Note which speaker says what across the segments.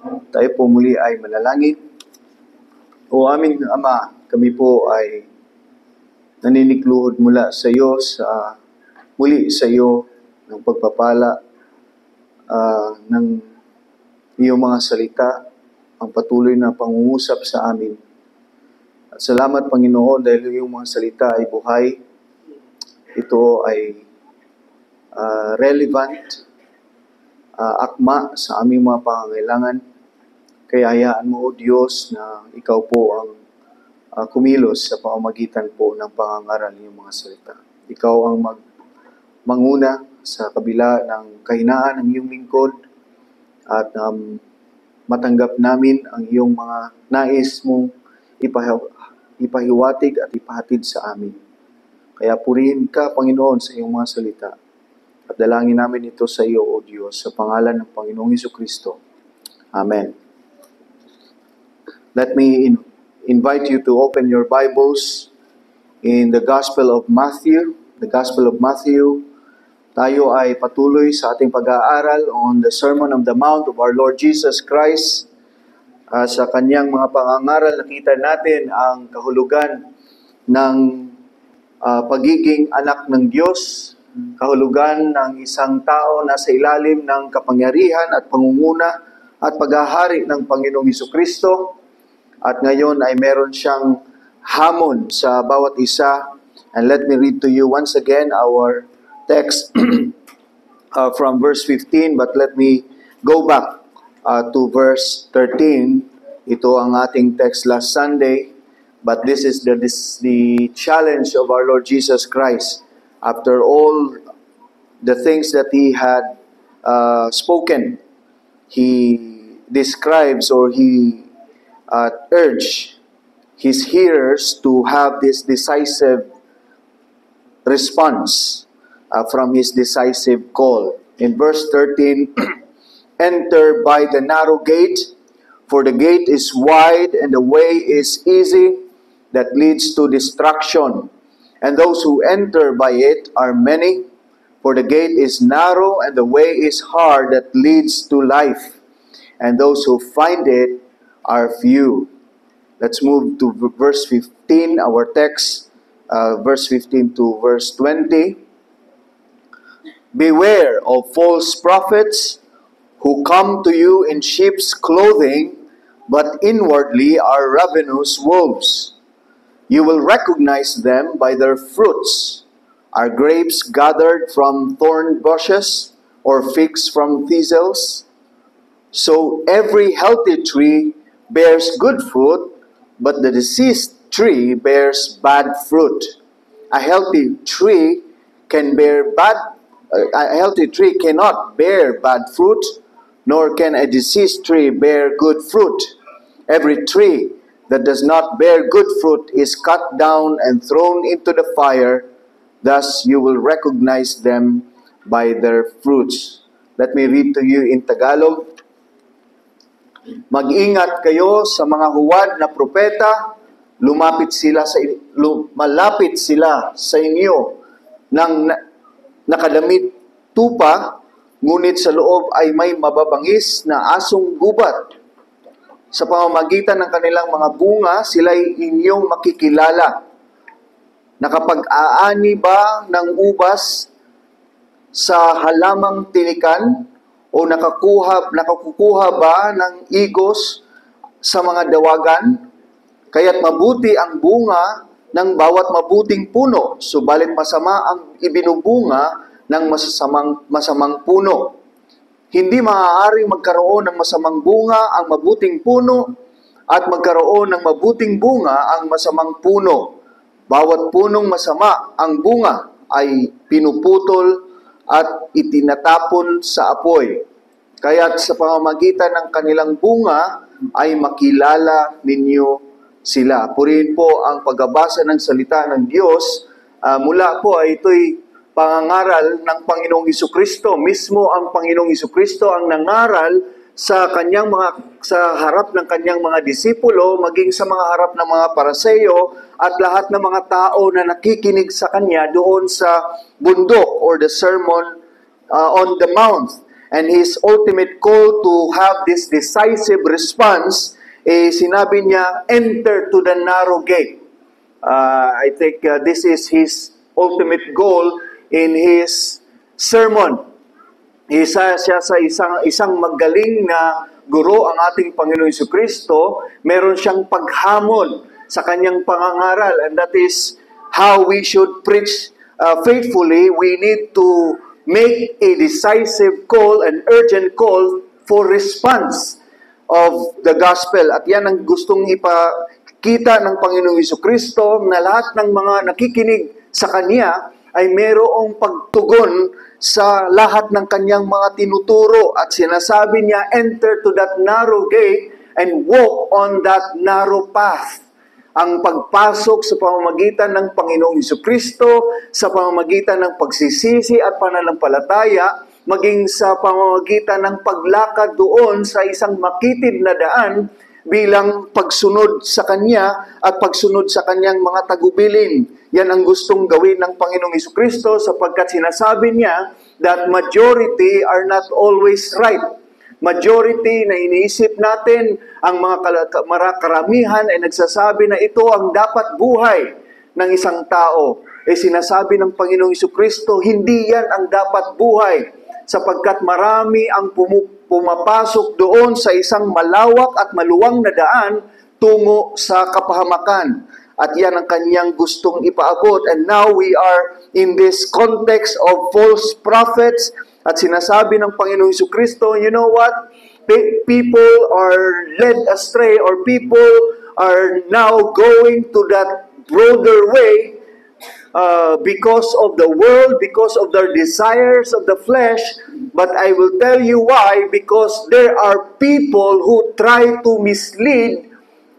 Speaker 1: Tayo po muli ay manalangin. O aming Ama, kami po ay naninikluhod mula sa iyo, muli sa iyo ng pagpapala ng iyong mga salita, ang patuloy na pangungusap sa amin. At salamat Panginoon dahil iyong mga salita ay buhay. Ito ay relevant, akma sa aming mga pangangailangan. Kaya hayaan mo, O Diyos, na ikaw po ang kumilos sa pamamagitan po ng pangangaral ng mga salita. Ikaw ang manguna sa kabila ng kahinaan ng iyong lingkod at matanggap namin ang iyong mga nais mong ipahiwatig at ipahatid sa amin. Kaya purihin ka, Panginoon, sa iyong mga salita. At dalangin namin ito sa iyo, O Diyos, sa pangalan ng Panginoong Hesukristo. Amen. Let me invite you to open your Bibles in the Gospel of Matthew. The Gospel of Matthew. Tayo ay patuloy sa ating pag-aaral on the Sermon on the Mount of our Lord Jesus Christ. Sa kanyang mga pangangaral, nakita natin ang kahulugan ng pagiging anak ng Diyos, kahulugan ng isang tao na sa ilalim ng kapangyarihan at pangunguna at paghahari ng Panginoong Hesukristo. At ngayon ay meron siyang hamon sa bawat isa. And let me read to you once again our text from verse 15. But let me go back to verse 13. Ito ang ating text last Sunday. But this is the challenge of our Lord Jesus Christ. After all the things that He had spoken, He describes or He urge His hearers to have this decisive response from His decisive call. In verse 13, enter by the narrow gate, for the gate is wide and the way is easy that leads to destruction. And those who enter by it are many, for the gate is narrow and the way is hard that leads to life. And those who find it are few. Let's move to verse 15, our text, verse 15 to verse 20. Beware of false prophets who come to you in sheep's clothing, but inwardly are ravenous wolves. You will recognize them by their fruits. Are grapes gathered from thorn bushes, or figs from thistles? So every healthy tree bears good fruit, but the diseased tree bears bad fruit. A healthy tree cannot bear bad fruit, nor can a diseased tree bear good fruit. Every tree that does not bear good fruit is cut down and thrown into the fire. Thus you will recognize them by their fruits. Let me read to you in Tagalog. Mag-ingat kayo sa mga huwad na propeta, malapit sila sa inyo ng nakadamit tupa, ngunit sa loob ay may mababangis na asong gubat. Sa pamamagitan ng kanilang mga bunga, sila'y inyong makikilala. Nakapag-aani ba ng ubas sa halamang tinikan? O nakakukuha ba ng igos sa mga dawagan? Kaya't mabuti ang bunga ng bawat mabuting puno, subalit masama ang ibinubunga ng masamang puno. Hindi maaaring magkaroon ng masamang bunga ang mabuting puno at magkaroon ng mabuting bunga ang masamang puno. Bawat punong masama ang bunga ay pinuputol at itinatapon sa apoy. Kaya't sa pamamagitan ng kanilang bunga ay makilala ninyo sila. Purihin po ang pagbabasa ng salita ng Diyos. Mula po ay ito'y pangangaral ng Panginoong Hesukristo. Mismo ang Panginoong Hesukristo ang nangaral sa harap ng kanyang mga disipulo, maging sa mga harap ng mga Paraseyo at lahat ng mga tao na nakikinig sa kanya doon sa bundok or the Sermon on the Mount. and his ultimate call to have this decisive response, sinabi niya, enter to the narrow gate. I think this is his ultimate goal in his sermon. Isa siya sa isang magaling na guro ang ating Panginoon Jesucristo. Meron siyang paghamon sa kanyang pangangaral, and that is how we should preach faithfully. We need to make a decisive call, an urgent call for response of the gospel. At yan ang gustong ipakita ng Panginoong Jesucristo, na lahat ng mga nakikinig sa Kanya ay mayroong pagtugon sa lahat ng Kanyang mga tinuturo. At sinasabi niya, enter to that narrow gate and walk on that narrow path. Ang pagpasok sa pamamagitan ng Panginoong Jesucristo, sa pamamagitan ng pagsisisi at pananampalataya, maging sa pamamagitan ng paglakad doon sa isang makitid na daan bilang pagsunod sa Kanya at pagsunod sa Kanyang mga tagubilin. Yan ang gustong gawin ng Panginoong Jesucristo, sapagkat sinasabi niya that majority are not always right. Majority na iniisip natin, ang mga karamihan ay nagsasabi na ito ang dapat buhay ng isang tao. Sinasabi ng Panginoong Jesucristo, hindi yan ang dapat buhay, sapagkat marami ang pumapasok doon sa isang malawak at maluwang na daan tungo sa kapahamakan. At yan ang kanyang gustong ipaabot. And now we are in this context of false prophets. At sinasabi ng Panginoong Jesucristo, you know what? People are led astray, or people are now going to that broader way because of the world, because of their desires of the flesh. But I will tell you why. Because there are people who try to mislead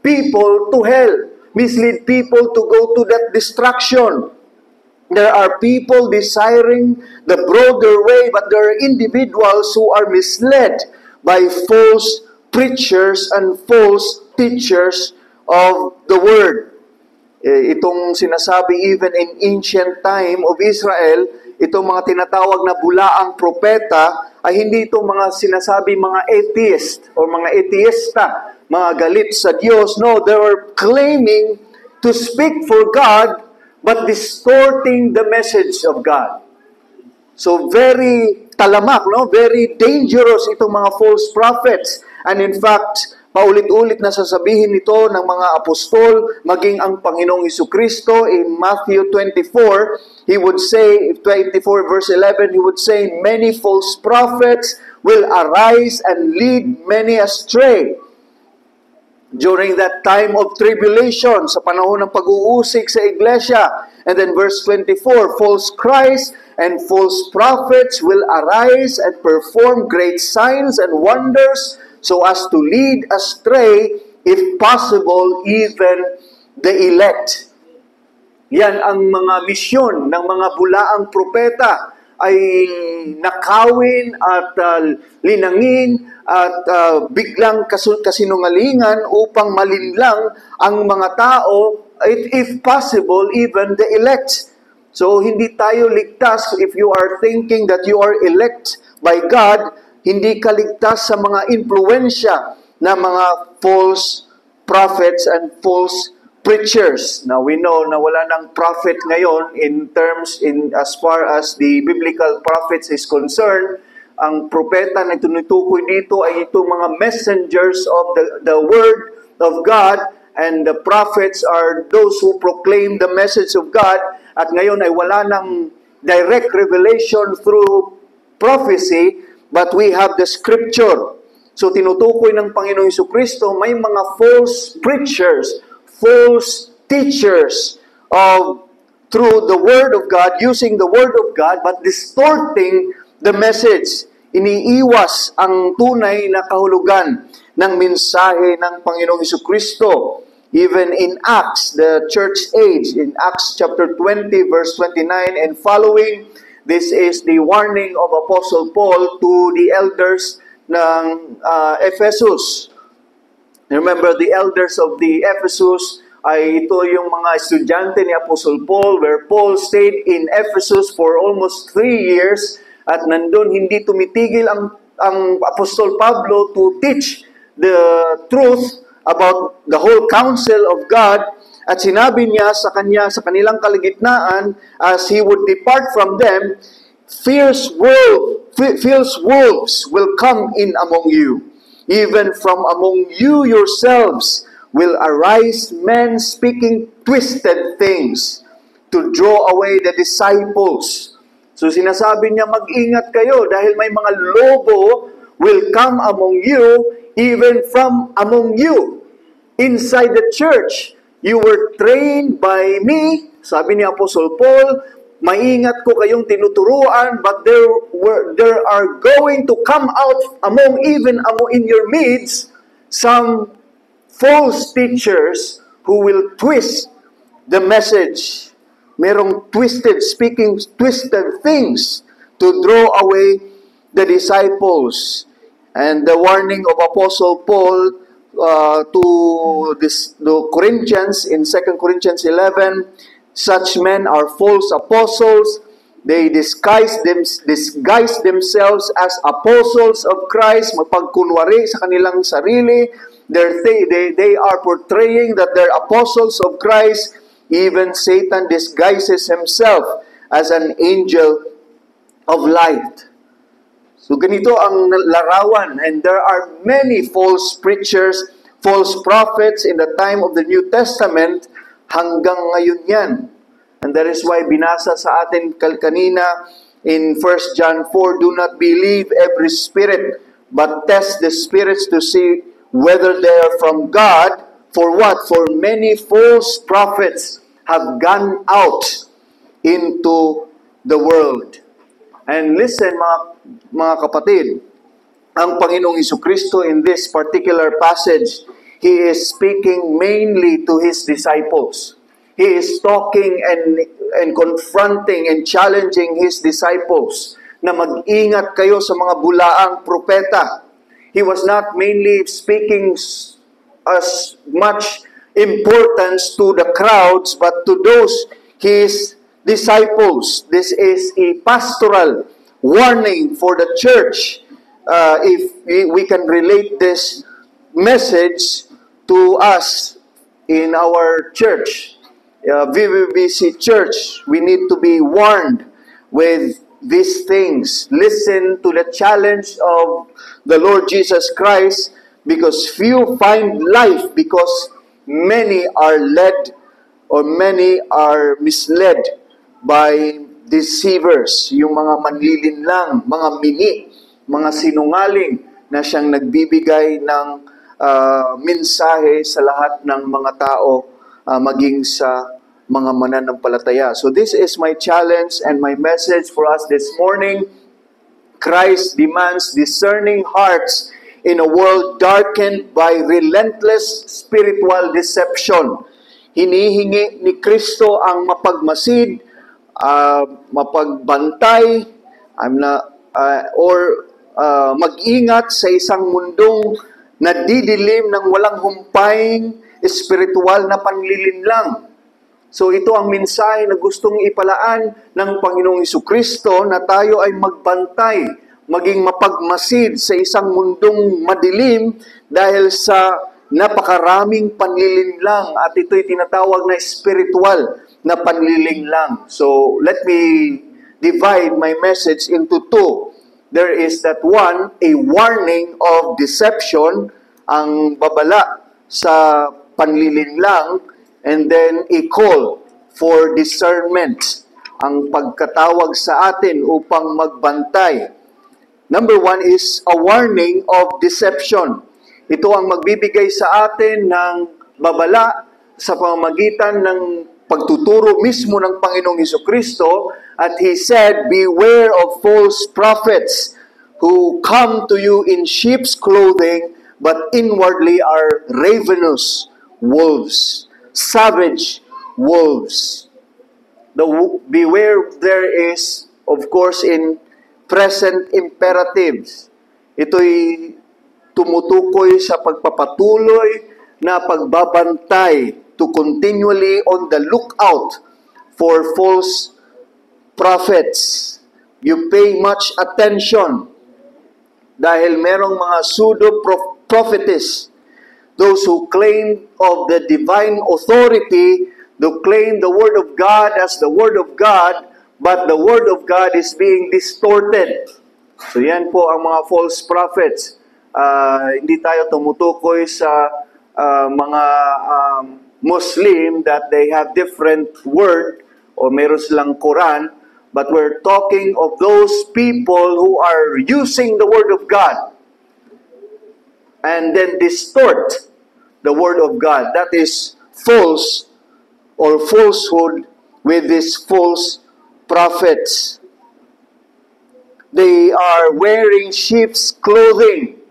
Speaker 1: people to hell, mislead people to go to that destruction. There are people desiring the broader way, but there are individuals who are misled by false preachers and false teachers of the Word. Itong sinasabi even in ancient time of Israel, itong mga tinatawag na bulaang propeta, ay hindi itong mga sinasabi mga atheist o mga atheista, mga galit sa Diyos. No, they were claiming to speak for God, but distorting the message of God. So very talamak, no? Very dangerous itong mga false prophets. And in fact, paulit-ulit na sasabihin ito ng mga apostol, maging ang Panginoong Jesucristo in Matthew 24, he would say, 24 verse 11, he would say, many false prophets will arise and lead many astray. During that time of tribulation, sa panahon ng pag-uusig sa iglesia. And then verse 24, false Christ and false prophets will arise and perform great signs and wonders so as to lead astray, if possible, even the elect. Yan ang mga misyon ng mga bulaang propeta, ay nakawin at linangin at biglang kasinungalingan upang malinlang ang mga tao, if possible, even the elect. So, hindi tayo ligtas if you are thinking that you are elect by God. Hindi ka ligtas sa mga impluensya na mga false prophets and false preachers. Now, we know na wala ng prophet ngayon as far as the biblical prophets is concerned. Ang propeta na tinutukoy dito ay itong mga messengers of the word of God, and the prophets are those who proclaim the message of God. At ngayon ay wala ng direct revelation through prophecy, but we have the scripture. So tinutukoy ng Panginoong Jesucristo, may mga false preachers, false teachers through the Word of God, using the Word of God, but distorting the message. Iniiwas ang tunay na kahulugan ng mensahe ng Panginoong Jesucristo. Even in Acts, the church age, in Acts chapter 20, verse 29 and following, this is the warning of Apostle Paul to the elders ng Ephesus. Remember, the elders of the Ephesus ay ito yung mga estudyante ni Apostle Paul, where Paul stayed in Ephesus for almost 3 years At nandun, hindi tumitigil ang Apostol Pablo to teach the truth about the whole counsel of God. At sinabi niya sa kanilang kalagitnaan, as he would depart from them, fierce wolves will come in among you. Even from among you yourselves will arise men speaking twisted things to draw away the disciples. So sinasabi niya, mag-ingat kayo dahil may mga lobo will come among you, even from among you. Inside the church, you were trained by me, sabi ni Apostle Paul, maingat ko kayong tinuturuan, but there are going to come out even among in your midst some false teachers who will twist the message. Merong speaking twisted things to draw away the disciples. And the warning of Apostle Paul to Corinthians in 2 Corinthians 11, such men are false apostles. They disguise themselves as apostles of Christ, mapagkunwari sa kanilang sarili. They are portraying that they're apostles of Christ. Even Satan disguises himself as an angel of light. So ganito ang larawan, and there are many false preachers, false prophets in the time of the New Testament hanggang ngayon yan. And that is why binasa sa atin kanina in 1 John 4, do not believe every spirit, but test the spirits to see whether they are from God. For what? For many false prophets have gone out into the world. And listen, mga kapatid, ang Panginoong Jesucristo in this particular passage, He is speaking mainly to His disciples. He is talking and confronting and challenging His disciples na mag-ingat kayo sa mga bulaang propeta. He was not mainly speaking as much importance to the crowds, but to those His disciples. This is a pastoral warning for the church. If we can relate this message to us in our church, VVBC Church, we need to be warned with these things. Listen to the challenge of the Lord Jesus Christ, because few find life, because many are led or many are misled by deceivers, yung mga manlilinlang, mga mini, mga sinungaling na siyang nagbibigay ng mensahe sa lahat ng mga tao, maging sa mga mananampalataya. So this is my challenge and my message for us this morning. Christ demands discerning hearts in a world darkened by relentless spiritual deception. Hinihingi ni Kristo ang mapagmasid, mapagbantay, mag-ingat sa isang mundong nadidilim ng walang humpayng espiritual na panlilinlang. So ito ang mensahe na gustong ipalaan ng Panginoong Jesucristo, na tayo ay magbantay, maging mapagmasid sa isang mundong madilim dahil sa napakaraming panlilinlang, at ito'y tinatawag na spiritual na panlilinlang. So let me divide my message into two. There is that one, a warning of deception, ang babala sa panlilinlang, and then a call for discernment, ang pagkatawag sa atin upang magbantay. Number one is a warning of deception. Ito ang magbibigay sa atin ng babala sa pamamagitan ng pagtuturo mismo ng Panginoong Jesucristo. At He said, beware of false prophets who come to you in sheep's clothing, but inwardly are ravenous wolves, savage wolves. The beware there is, of course, in present imperatives. Ito'y tumutukoy sa pagpapatuloy na pagbabantay, to continually on the lookout for false prophets You pay much attention dahil merong mga pseudo-prophetess, those who claim of the divine authority, who claim the Word of God as the Word of God, but the Word of God is being distorted. So yan po ang mga false prophets. Hindi tayo tumutukoy sa mga Muslim that they have different word o meron silang Quran, but we're talking of those people who are using the Word of God and then distort the Word of God. That is false or falsehood with these false prophets. They are wearing sheep's clothing.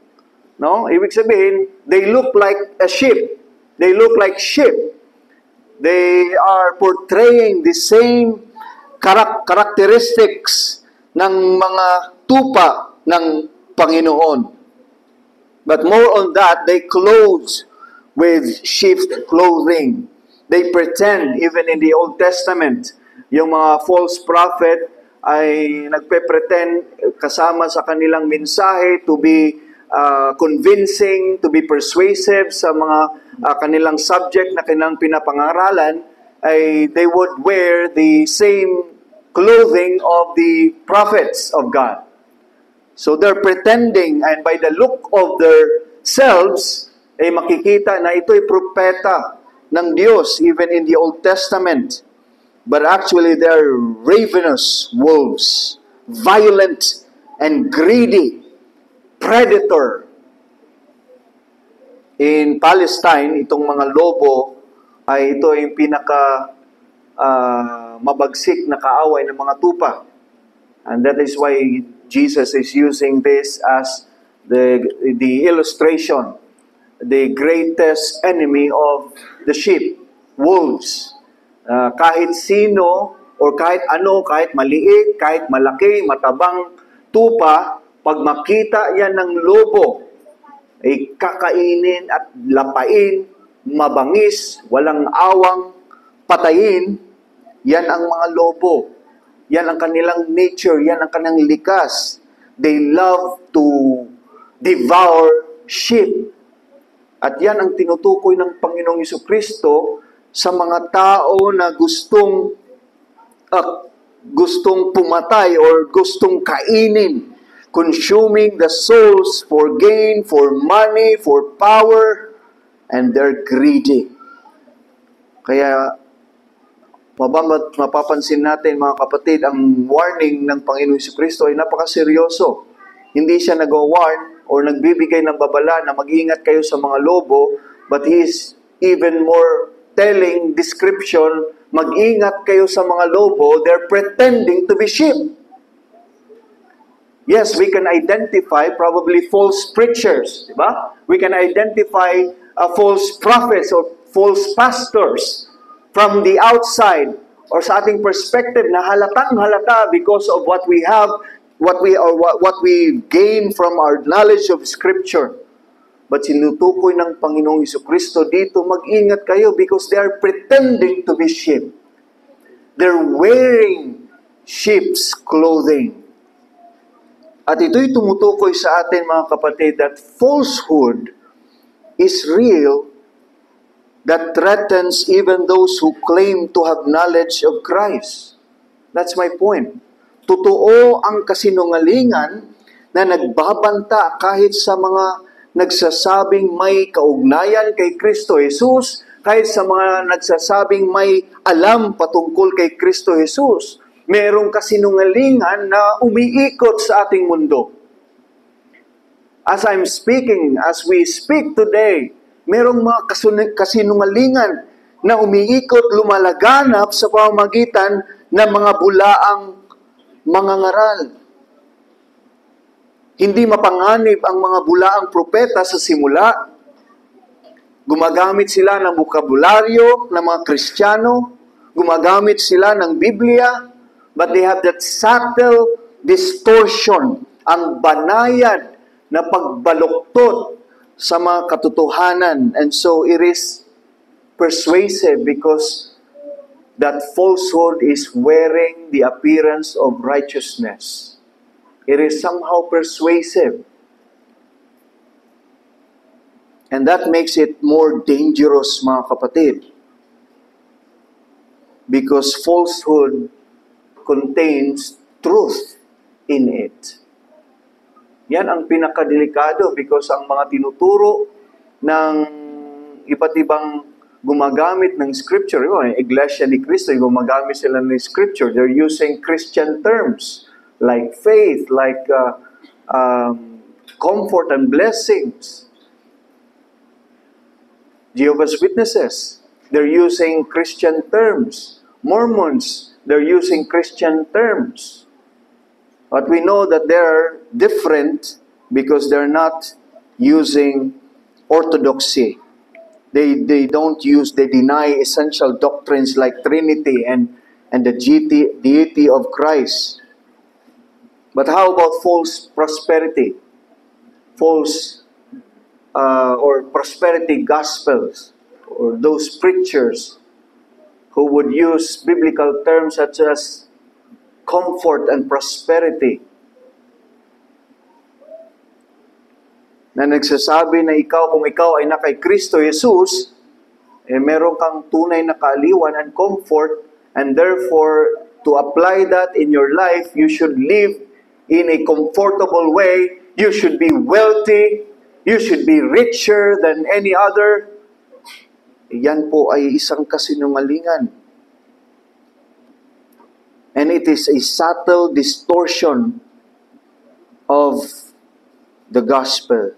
Speaker 1: No? Ibig sabihin, they look like a sheep. They look like sheep. They are portraying the same characteristics ng mga tupa ng Panginoon. But more on that, they clothe with sheep's clothing. They pretend, even in the Old Testament, yung mga false prophet ay nagpe-pretend kasama sa kanilang mensahe to be convincing, to be persuasive sa mga kanilang subject na kanilang pinapangaralan, ay they would wear the same clothing of the prophets of God. So they're pretending, and by the look of their selves, ay makikita na ito'y propeta ng Diyos, even in the Old Testament. But actually, they're ravenous wolves, violent and greedy, predator. In Palestine, itong mga lobo ay ito yung pinaka mabagsik na kaaway ng mga tupa. And that is why Jesus is using this as the illustration, the greatest enemy of the sheep, wolves. Kahit sino or kahit ano, kahit maliit, kahit malaki, matabang tupa, pag makita yan ng lobo, ay kakainin at lapain, mabangis, walang awang, patayin, yan ang mga lobo. Yan ang kanilang nature, yan ang kanilang likas. They love to devour sheep. At yan ang tinutukoy ng Panginoong Jesucristo sa mga tao na gustong pumatay or gustong kainin, consuming the souls for gain, for money, for power, and they're greedy. Kaya mapapansin natin, mga kapatid, ang warning ng Panginoong Jesucristo ay napakaseryoso. Hindi siya nag-warn or nagbibigay ng babala na mag-ingat kayo sa mga lobo, but He is even more telling description, mag-ingat kayo sa mga lobo, they're pretending to be sheep. Yes, we can identify probably false preachers, di ba? We can identify false prophets or false pastors from the outside or sa ating perspective na halatang halata because of what we have, what we gain from our knowledge of Scripture. But sinutukoy ng Panginoong Jesucristo dito, mag-ingat kayo because they are pretending to be sheep. They're wearing sheep's clothing. At ito'y tumutukoy sa atin, mga kapatid, that falsehood is real, that threatens even those who claim to have knowledge of Christ. That's my point. Totoo ang kasinungalingan na nagbabanta kahit sa mga nagsasabing may kaugnayan kay Kristo Jesus, kahit sa mga nagsasabing may alam patungkol kay Kristo Jesus. Merong kasinungalingan na umiikot sa ating mundo. As I'm speaking, as we speak today, merong mga kasinungalingan na umiikot, lumalaganap sa pamamagitan ng mga bulaang mga ngaral. Hindi mapanganib ang mga bulaang propeta sa simula. Gumagamit sila ng bokabularyo ng mga Kristiyano. Gumagamit sila ng Biblia. But they have that subtle distortion, ang banayad na pagbaluktot sa mga katotohanan. And so it is persuasive because that falsehood is wearing the appearance of righteousness. It is somehow persuasive. And that makes it more dangerous, mga kapatid. Because falsehood contains truth in it. Yan ang pinakadelikado because ang mga tinuturo ng iba't ibang gumagamit ng scripture, yung Iglesia ni Cristo, gumagamit sila ng scripture. They're using Christian terms like faith, like comfort and blessings. Jehovah's Witnesses, they're using Christian terms. Mormons, they're using Christian terms. But we know that they're different because they're not using orthodoxy. They deny essential doctrines like Trinity and the deity of Christ. But how about false prosperity? False or prosperity gospels, or those preachers who would use biblical terms such as comfort and prosperity, na nagsasabi na kung ikaw ay na kay Kristo Jesus, meron kang tunay na kaaliwan and comfort, and therefore, to apply that in your life, you should live in a comfortable way, you should be wealthy, you should be richer than any other. Yan po ay isang kasinungalingan. And it is a subtle distortion of the gospel.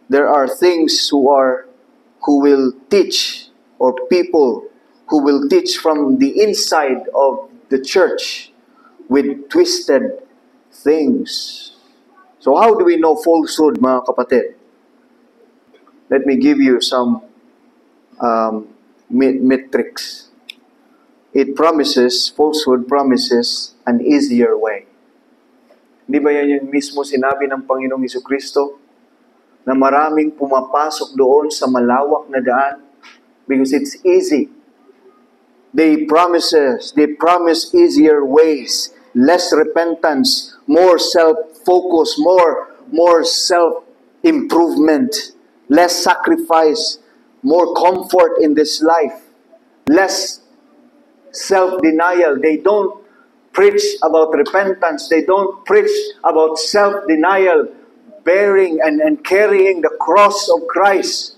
Speaker 1: There are things who will teach, or people who will teach from the inside of the church with twisted things. So how do we know falsehood, mga kapatid? Let me give you some metrics. Falsehood promises an easier way. Di ba yan yung mismo sinabi ng Panginoong Jesucristo? Na maraming pumapasok doon sa malawak na daan because it's easy. They promise easier ways, less repentance, more self-focus, more self-improvement, less sacrifice, more comfort in this life, less self-denial. They don't preach about repentance. They don't preach about self-denial, bearing and carrying the cross of Christ.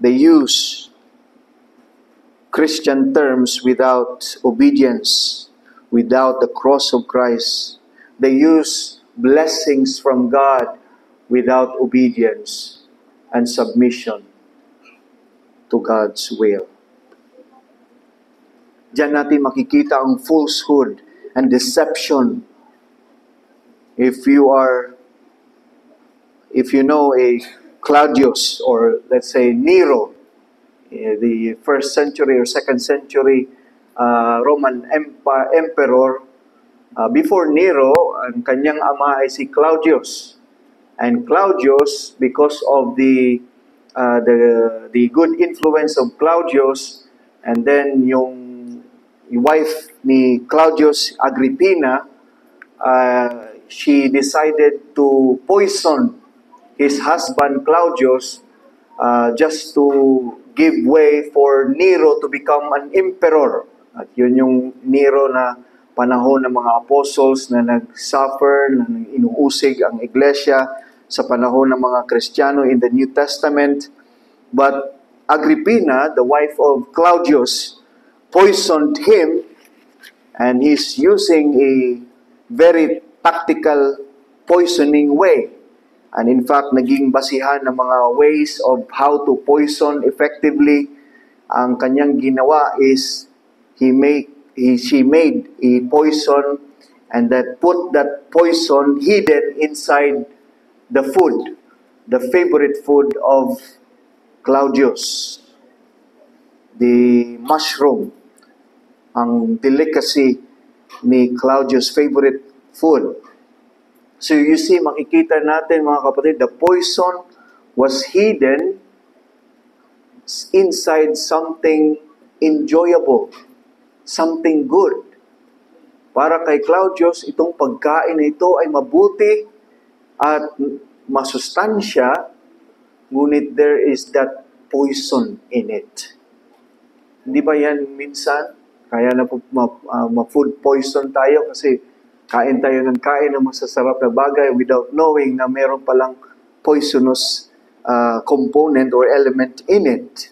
Speaker 1: They use Christian terms without obedience, without the cross of Christ. They use blessings from God without obedience and submission to God's will. Diyan natin makikita ang falsehood and deception. If you know a Claudius, or let's say Nero, the 1st century or 2nd century Roman emperor, before Nero, ang kanyang ama ay si Claudius. And Claudius, because of the good influence of Claudius, and then yung wife ni Claudius, Agrippina, she decided to poison his husband Claudius just to give way for Nero to become an emperor. At yun yung Nero na panahon ng mga apostles na nag-suffer, na inuusig ang iglesia sa panahon ng mga Kristiyano in the New Testament. But Agrippina, the wife of Claudius, poisoned him, and he's using a very tactical poisoning way. And in fact, naging basihan ng mga ways of how to poison effectively. Ang kanyang ginawa is she made a poison, and put that poison hidden inside the food, the favorite food of Claudius, the mushroom, ang delicacy ni Claudius' favorite food. So you see, makikita natin mga kapatid, the poison was hidden inside something enjoyable, something good. Para kay Claudius, itong pagkain na ito ay mabuti at masustansya, ngunit there is that poison in it. Hindi ba yan minsan? Kaya na po ma-food poison tayo kasi kain tayo ng kain ng masasarap na bagay without knowing na meron palang poisonous component or element in it.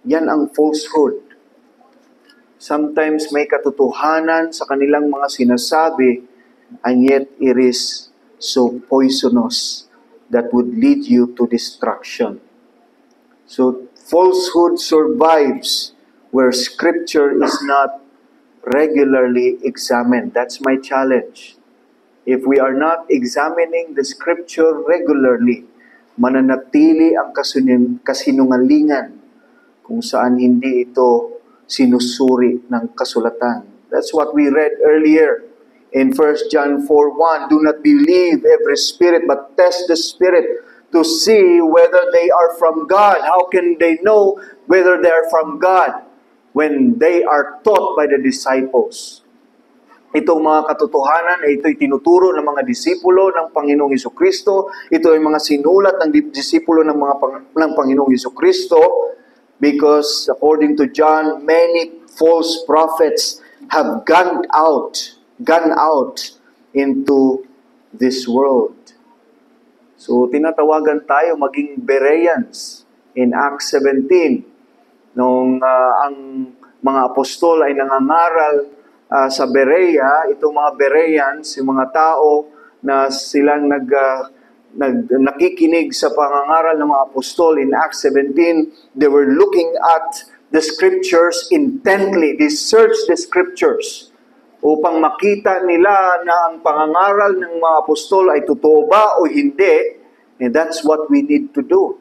Speaker 1: Yan ang falsehood. Sometimes may katotohanan sa kanilang mga sinasabi, and yet it is so poisonous that would lead you to destruction. So falsehood survives where Scripture is not regularly examined. That's my challenge. If we are not examining the Scripture regularly, mananatili ang kasinungalingan kung saan hindi ito sinusuri ng kasulatan. That's what we read earlier in 1 John 4:1. Do not believe every spirit, but test the spirit to see whether they are from God. How can they know whether they are from God? When they are taught by the disciples. Itong mga katotohanan ay ito'y tinuturo ng mga disipulo ng Panginoong Jesucristo. Ito ay mga sinulat ng disipulo ng Panginoong Jesucristo, because according to John, many false prophets have gone out into this world. So tinatawagan tayo maging Bereans in Acts 17. Nung ang mga apostol ay nangangaral sa Berea, itong mga Bereans, yung mga tao na silang nakikinig sa pangangaral ng mga apostol in Acts 17, they were looking at the Scriptures intently. They searched the Scriptures upang makita nila na ang pangangaral ng mga apostol ay totoo ba o hindi. And that's what we need to do.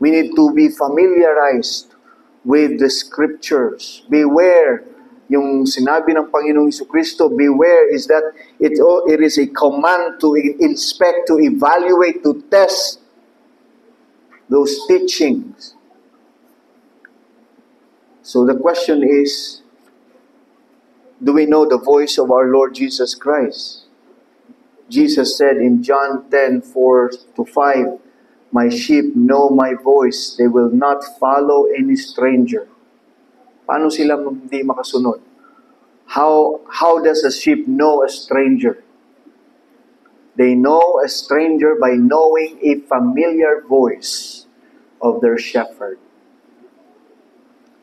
Speaker 1: We need to be familiarized with the Scriptures. Beware. Yung sinabi ng Panginoong Jesucristo, beware, is that it is a command to inspect, to evaluate, to test those teachings. So the question is, do we know the voice of our Lord Jesus Christ? Jesus said in John 10:4-5, "My sheep know my voice, they will not follow any stranger." Paano sila hindi makasunod? How does a sheep know a stranger? They know a stranger by knowing a familiar voice of their shepherd.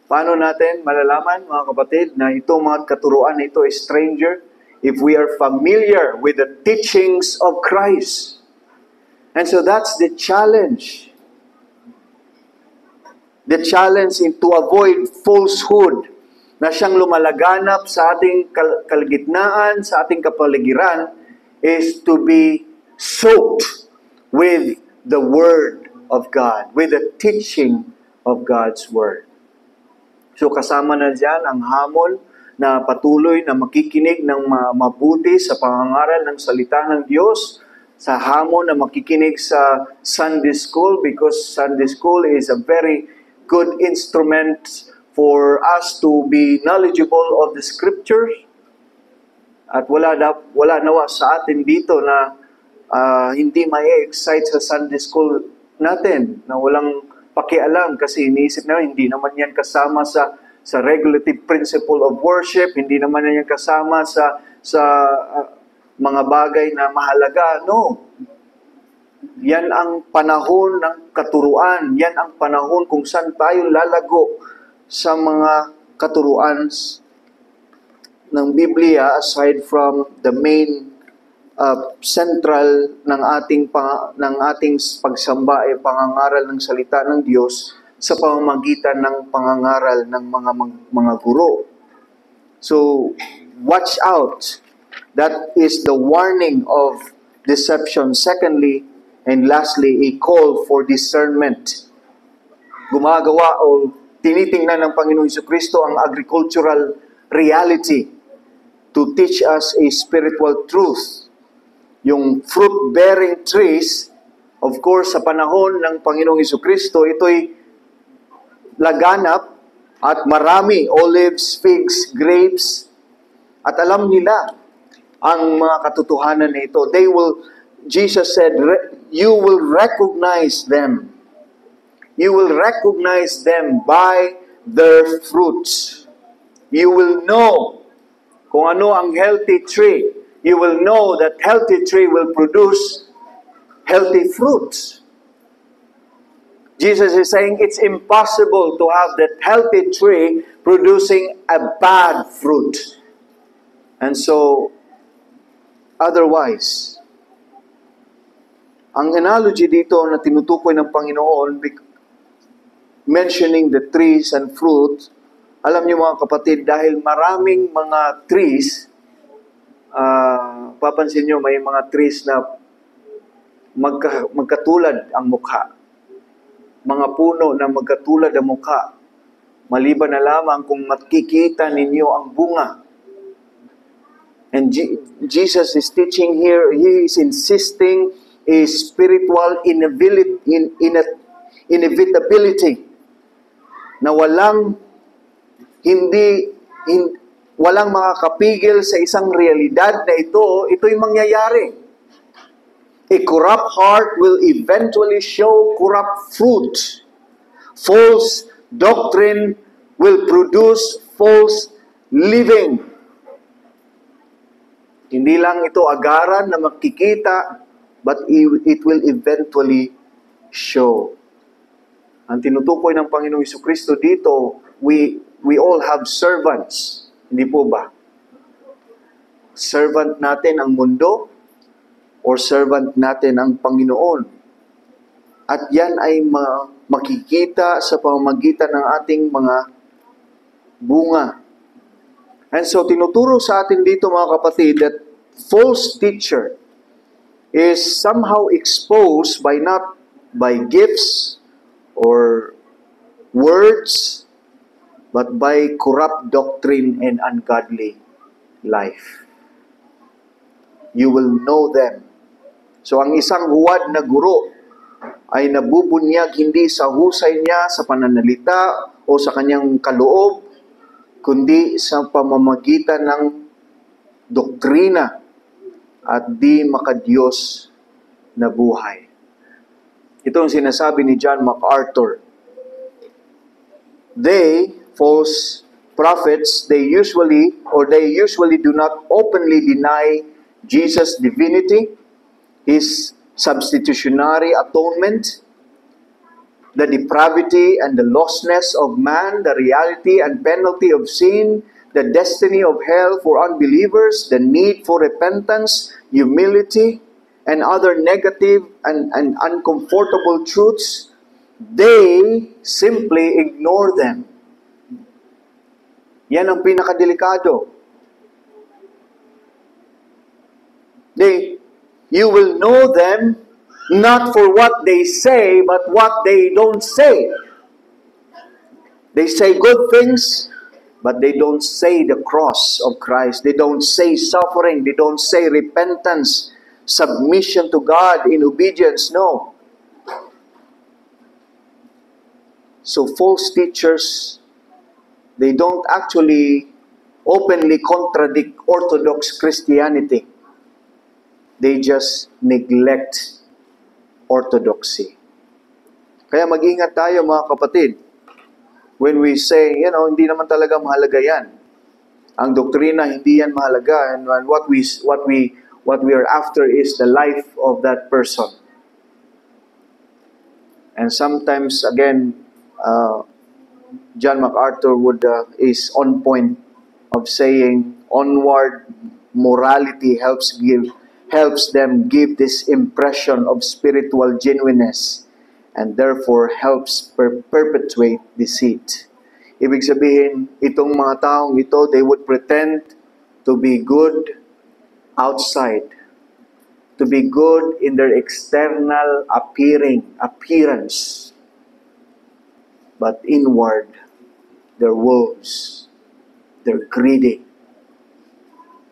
Speaker 1: Paano natin malalaman, mga kapatid, na itong mga katuruan na ito ay stranger? If we are familiar with the teachings of Christ. And so that's the challenge. The challenge is to avoid falsehood na siyang lumalaganap sa ating kalagitnaan, sa ating kapaligiran, is to be soaked with the Word of God, with the teaching of God's Word. So kasama na dyan ang hamon na patuloy na makikinig ng mabuti sa pangangaral ng salita ng Diyos, sa hamon na makikinig sa Sunday School, because Sunday School is a very good instrument for us to be knowledgeable of the Scriptures. At wala nawa sa atin dito na hindi mai-excite sa Sunday School natin, na walang pakialam kasi iniisip na hindi naman yan kasama sa regulative principle of worship, hindi naman yan kasama sa mga bagay na mahalaga. No. Yan ang panahon ng katuruan. Yan ang panahon kung saan tayo lalago sa mga katuruan ng Biblia, aside from the main central ng ating pagsamba ay pangangaral ng salita ng Diyos sa pamamagitan ng pangangaral ng mga guro. So, watch out. That is the warning of deception. Secondly, and lastly, a call for discernment. Gumagawa o tinitingnan ng Panginoon Jesucristo ang agricultural reality to teach us a spiritual truth. Yung fruit-bearing trees, of course, sa panahon ng Panginoong Jesucristo, ito'y laganap at marami, olives, figs, grapes, at alam nila ang mga katotohanan na ito. Jesus said, you will recognize them. You will recognize them by their fruits. You will know kung ano ang healthy tree. You will know that healthy tree will produce healthy fruits. Jesus is saying it's impossible to have that healthy tree producing a bad fruit. And so, otherwise, ang analogy dito na tinutukoy ng Panginoon, mentioning the trees and fruit, alam niyo mga kapatid, dahil maraming mga trees, papansin niyo may mga trees na magkatulad ang mukha. Mga puno na magkatulad ang mukha. Maliban na lamang kung makikita ninyo ang bunga. And Jesus is teaching here, He is insisting a spiritual inevitability na walang makakapigil sa isang realidad na ito'y mangyayari. A corrupt heart will eventually show corrupt fruit. False doctrine will produce false living. Hindi lang ito agaran na makikita, but it will eventually show. Ang tinutukoy ng Panginoong Jesucristo dito, we all have servants. Hindi po ba? Servant natin ang mundo or servant natin ang Panginoon. At yan ay makikita sa pamamagitan ng ating mga bunga. And so, tinuturo sa atin dito mga kapatid that false teacher is somehow exposed not by gifts or words, but by corrupt doctrine and ungodly life. You will know them. So, ang isang huwad na guro ay nabubunyag hindi sa husay niya, sa pananalita, o sa kanyang kaloob, kundi sa pamamagitan ng doktrina at di makadiyos na buhay. Ito ang sinasabi ni John MacArthur. False prophets, they usually do not openly deny Jesus' divinity, His substitutionary atonement, the depravity and the lostness of man, the reality and penalty of sin, the destiny of hell for unbelievers, the need for repentance, humility, and other negative and uncomfortable truths. They simply ignore them. Yan ang pinakadelikado. You will know them not for what they say, but what they don't say. They say good things, but they don't say the cross of Christ. They don't say suffering. They don't say repentance, submission to God in obedience. No. So false teachers, they don't actually openly contradict Orthodox Christianity. They just neglect orthodoxy. Kaya mag-ingat tayo mga kapatid when we say, hindi naman talaga mahalaga yan. Ang doktrina, hindi yan mahalaga. And what we are after is the life of that person. And sometimes, again, John MacArthur is on point of saying, onward morality helps them give this impression of spiritual genuineness and therefore helps perpetuate deceit. Ibig sabihin, itong mga taong ito, they would pretend to be good outside, to be good in their external appearance, but inward, they're wolves, they're greedy,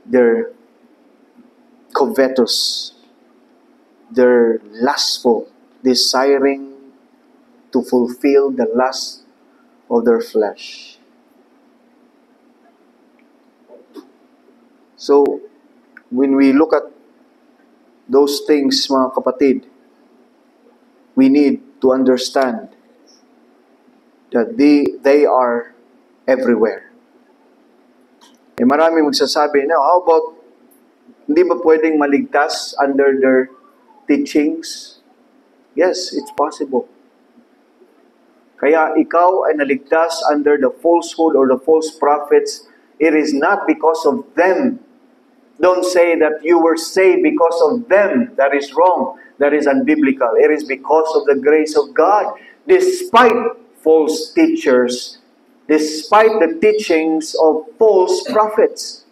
Speaker 1: they're covetous, they're lustful, desiring to fulfill the lust of their flesh. So, when we look at those things, mga kapatid, we need to understand that they are everywhere. Eh marami magsasabi na, how about, hindi ba pwedeng maligtas under their teachings? Yes, it's possible. Kaya ikaw ay naligtas under the falsehood or the false prophets, it is not because of them. Don't say that you were saved because of them. That is wrong. That is unbiblical. It is because of the grace of God. Despite false teachers, despite the teachings of false prophets,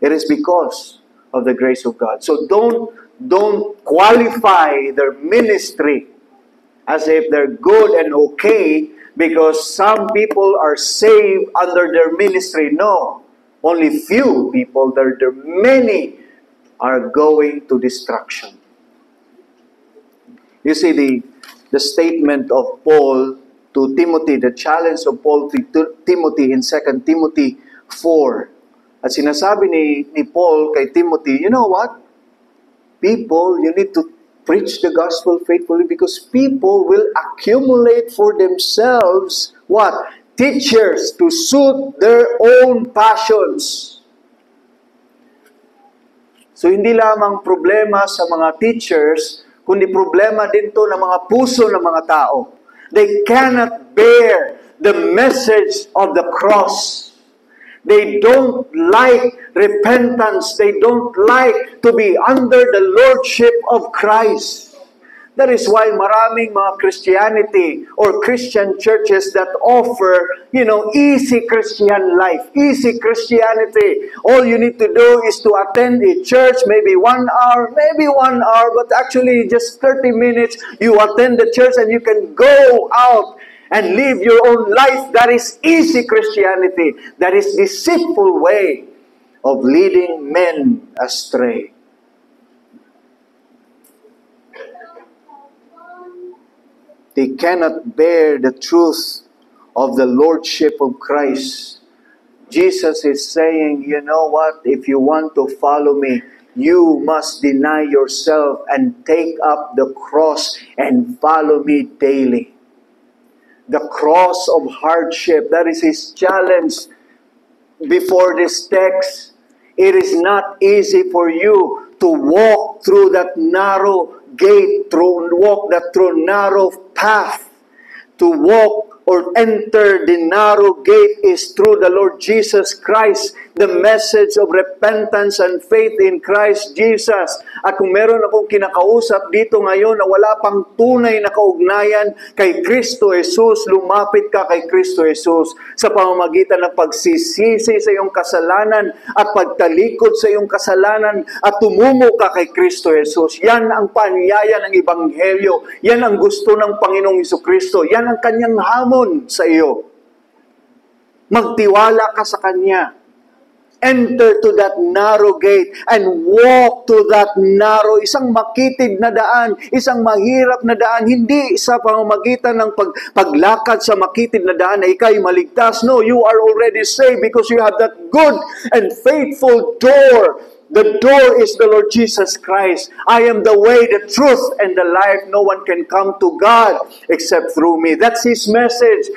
Speaker 1: it is because of the grace of God. So don't qualify their ministry as if they're good and okay because some people are saved under their ministry. No. Only few people, there many are going to destruction. You see the statement of Paul to Timothy, the challenge of Paul to Timothy in 2 Timothy 4. At sinasabi ni Paul kay Timothy, you know what? People, you need to preach the gospel faithfully because people will accumulate for themselves what? Teachers to suit their own passions. So hindi lamang problema sa mga teachers, kundi problema din to ng mga puso ng mga tao. They cannot bear the message of the cross. They don't like repentance. They don't like to be under the lordship of Christ. That is why maraming mga Christianity or Christian churches that offer, easy Christian life, easy Christianity. All you need to do is to attend a church, maybe 1 hour, but actually just 30 minutes, you attend the church and you can go out and live your own life. That is easy Christianity. That is deceitful way of leading men astray. They cannot bear the truth of the lordship of Christ. Jesus is saying, you know what? If you want to follow me, you must deny yourself and take up the cross and follow me daily. The cross of hardship, that is his challenge before this text. It is not easy for you to walk through that narrow gate, walk that through narrow path. To walk or enter the narrow gate is through the Lord Jesus Christ. The message of repentance and faith in Christ Jesus. At kung meron akong kinakausap dito ngayon na wala pang tunay na kaugnayan kay Kristo Jesus, lumapit ka kay Kristo Jesus sa pamamagitan ng pagsisisi sa iyong kasalanan at pagtalikod sa iyong kasalanan at tumungo ka kay Kristo Jesus. Yan ang paanyaya ng Ebanghelyo. Yan ang gusto ng Panginoong Jesucristo. Yan ang kanyang hamon sa iyo. Magtiwala ka sa Kanya. Enter to that narrow gate and walk to that narrow, isang makitid na daan, isang mahirap na daan, hindi sa pamamagitan ng paglakad sa makitid na daan na ikay maligtas. No, you are already saved because you have that good and faithful door. The door is the Lord Jesus Christ. I am the way, the truth, and the life. No one can come to God except through me. That's His message.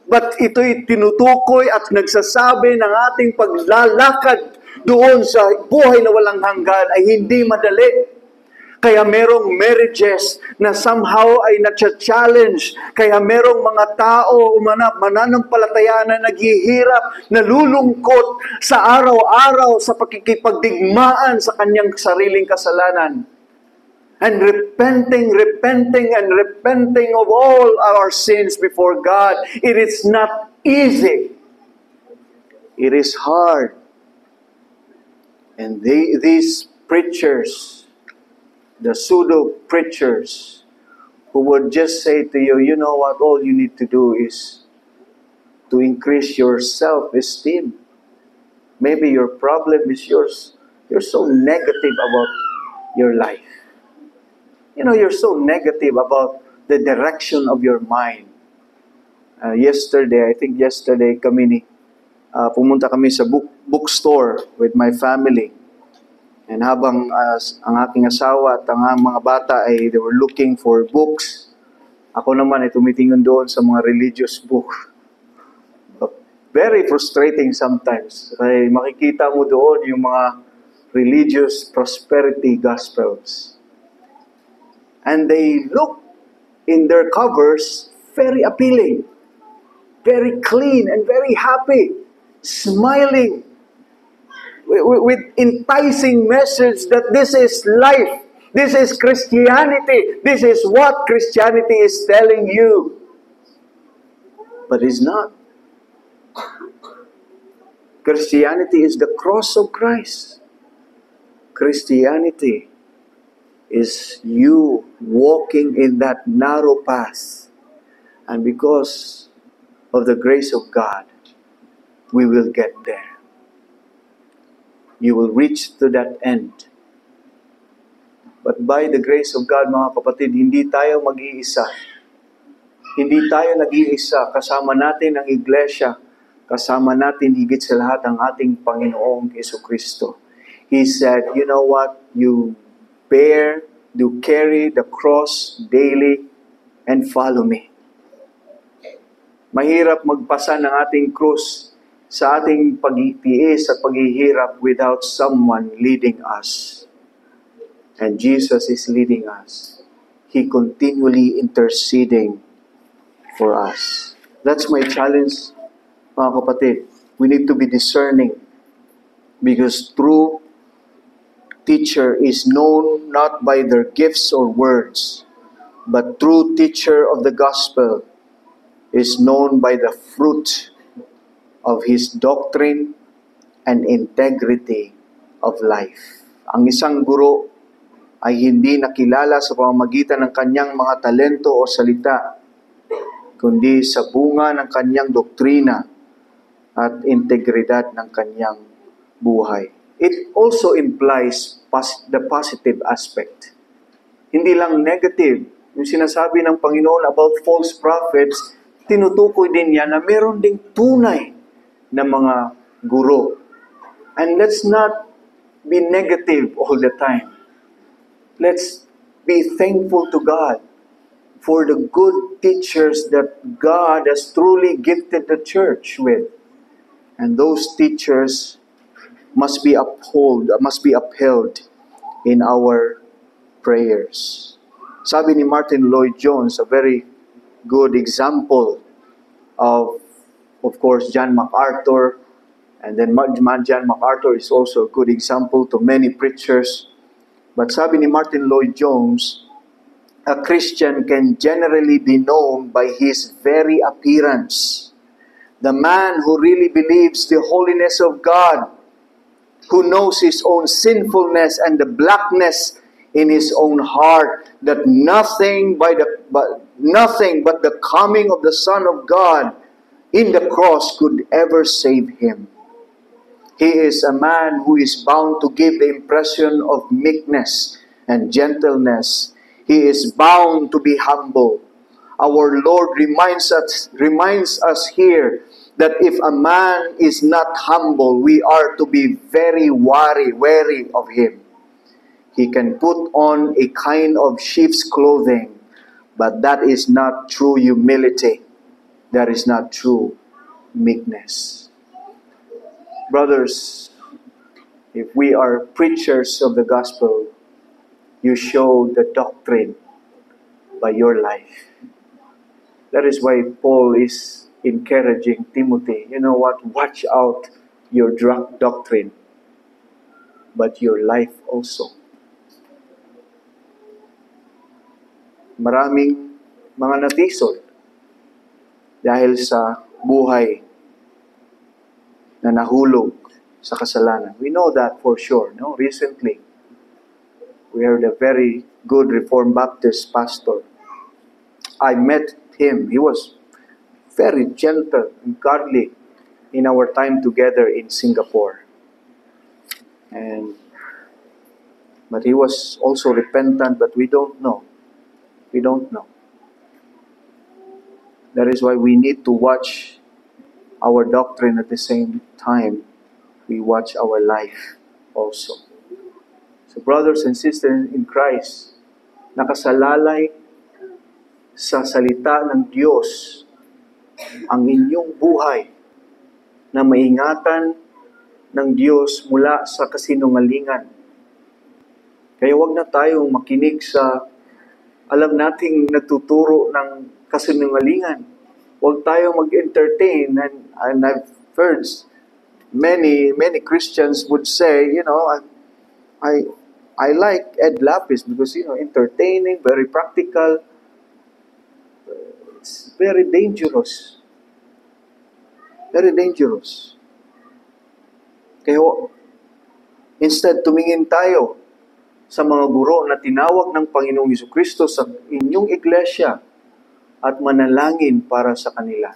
Speaker 1: But ito'y tinutukoy at nagsasabi ng ating paglalakad doon sa buhay na walang hanggan ay hindi madali. Kaya merong marriages na somehow ay na-challenge. Kaya merong mga tao, mananampalataya na naghihirap, nalulungkot sa araw-araw sa pakikipagdigmaan sa kanyang sariling kasalanan. And repenting of all our sins before God. It is not easy. It is hard. And these preachers, the pseudo-preachers, who would just say to you, you know what, all you need to do is to increase your self-esteem. Maybe your problem is yours. You're so negative about your life. You're so negative about the direction of your mind. Yesterday, I think yesterday pumunta kami sa bookstore with my family. And habang ang aking asawa at ang mga bata ay they were looking for books, ako naman ay tumitingin doon sa mga religious book. Very frustrating sometimes. Kaya makikita mo doon yung mga religious prosperity gospels. And they look in their covers very appealing, very clean and very happy, smiling, with enticing message that this is life, this is Christianity, this is what Christianity is telling you. But it's not. Christianity is the cross of Christ. Christianity is you walking in that narrow path. And because of the grace of God, we will get there. You will reach to that end. But by the grace of God, mga kapatid, hindi tayo mag-iisa. Hindi tayo nag-iisa. Kasama natin ang iglesia. Kasama natin higit sa lahat ang ating Panginoong Jesucristo. He said, you know what? You carry the cross daily and follow me. Mahirap magpasa ng ating krus sa ating pagtitiis at paghihirap without someone leading us. And Jesus is leading us. He continually interceding for us. That's my challenge, mga kapatid. We need to be discerning because true teacher is known not by their gifts or words, but true teacher of the gospel is known by the fruit of his doctrine and integrity of life. Ang isang guro ay hindi nakilala sa pamamagitan ng kanyang mga talento o salita, kundi sa bunga ng kanyang doktrina at integridad ng kanyang buhay. It also implies the positive aspect. Hindi lang negative. Yung sinasabi ng Panginoon about false prophets, tinutukoy din yan na meron ding tunay na mga guro. And let's not be negative all the time. Let's be thankful to God for the good teachers that God has truly gifted the church with. And those teachers must be upheld in our prayers. Sabi ni Martin Lloyd-Jones, a very good example of course, John MacArthur, and then John MacArthur is also a good example to many preachers. But sabi ni Martin Lloyd-Jones, a Christian can generally be known by his very appearance. The man who really believes the holiness of God, who knows his own sinfulness and the blackness in his own heart, that nothing but the coming of the Son of God in the cross could ever save him. He is a man who is bound to give the impression of meekness and gentleness. He is bound to be humble. Our Lord reminds us here that if a man is not humble, we are to be very wary of him. He can put on a kind of sheep's clothing, but that is not true humility. That is not true meekness. Brothers, if we are preachers of the gospel, you show the doctrine by your life. That is why Paul is encouraging Timothy, you know what, watch out your doctrine, but your life also. Maraming mga natisod dahil sa buhay na nahulog sa kasalanan. We know that for sure. No? Recently, we heard a very good Reformed Baptist pastor. I met him. He was very gentle and godly in our time together in Singapore. But he was also repentant, but we don't know. We don't know. That is why we need to watch our doctrine at the same time we watch our life also. So brothers and sisters in Christ, nakasalalay sa salita ng Diyos ang inyong buhay na maingatan ng Diyos mula sa kasinungalingan. Kaya wag na tayong makinig sa alam nating nagtuturo ng kasinungalingan. Huwag tayong mag-entertain. And I've heard many Christians would say, I like Ed Lapis because, entertaining, very practical. It's very dangerous. Very dangerous. Kaya, instead, tumingin tayo sa mga guro na tinawag ng Panginoong Jesucristo sa inyong iglesia at manalangin para sa kanila.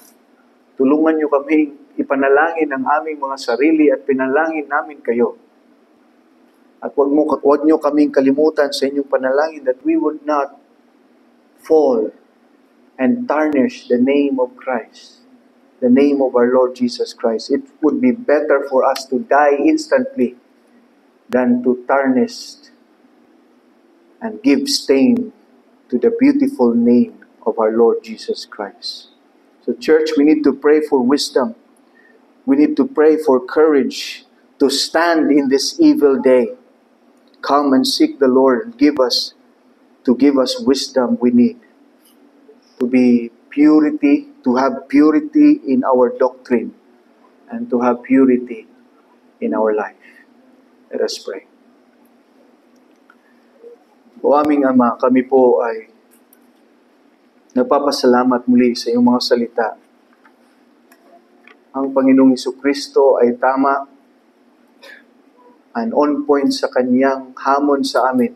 Speaker 1: Tulungan niyo kami ipanalangin ang aming mga sarili at pinalangin namin kayo. At wag niyo kaming kalimutan sa inyong panalangin that we would not fall and tarnish the name of Christ, the name of our Lord Jesus Christ. It would be better for us to die instantly than to tarnish and give stain to the beautiful name of our Lord Jesus Christ. So church, we need to pray for wisdom. We need to pray for courage to stand in this evil day. Come and seek the Lord and give us wisdom we need. To be purity, to have purity in our doctrine, and to have purity in our life. Let us pray. O aming Ama, kami po ay nagpapasalamat muli sa iyong mga salita. Ang Panginoong Jesucristo ay tama and on point sa kanyang hamon sa amin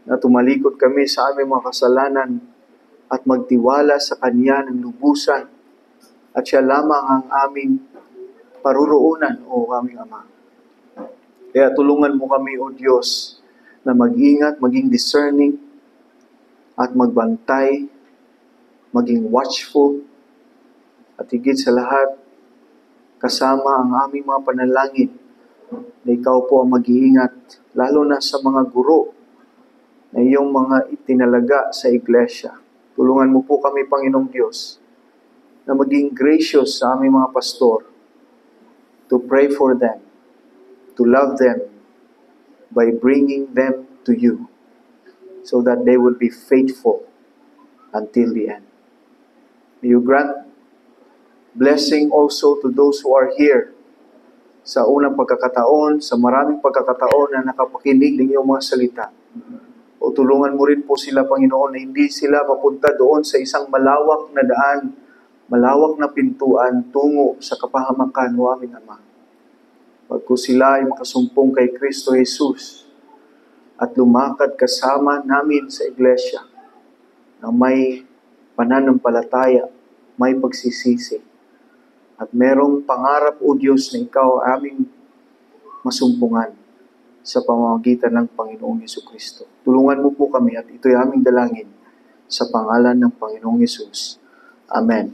Speaker 1: na tumalikod kami sa aming mga kasalanan at magtiwala sa Kanya ng lubusan at Siya lamang ang aming paruroonan, o aming Ama. Kaya tulungan mo kami, O Diyos, na mag-ingat, maging discerning, at magbantay, maging watchful, at higit sa lahat, kasama ang aming mga panalangin na ikaw po ang mag-iingat, lalo na sa mga guro na iyong mga itinalaga sa iglesia. Tulungan mo po kami, Panginoong Diyos, na maging gracious sa aming mga pastor, to pray for them, to love them, by bringing them to you, so that they will be faithful until the end. May you grant blessing also to those who are here sa unang pagkakataon, sa maraming pagkakataon na nakapakinig ng iyong mga salita. O tulungan mo rin po sila, Panginoon, na hindi sila mapunta doon sa isang malawak na daan, malawak na pintuan tungo sa kapahamakan, o aming Ama. Pagko sila ay makasumpong kay Kristo Jesus at lumakad kasama namin sa iglesia na may pananampalataya, may pagsisisi, at merong pangarap, O Diyos, na ikaw aming masumpungan sa pamamagitan ng Panginoong Jesucristo. Tulungan mo po kami at ito'y aming dalangin sa pangalan ng Panginoong Jesus. Amen.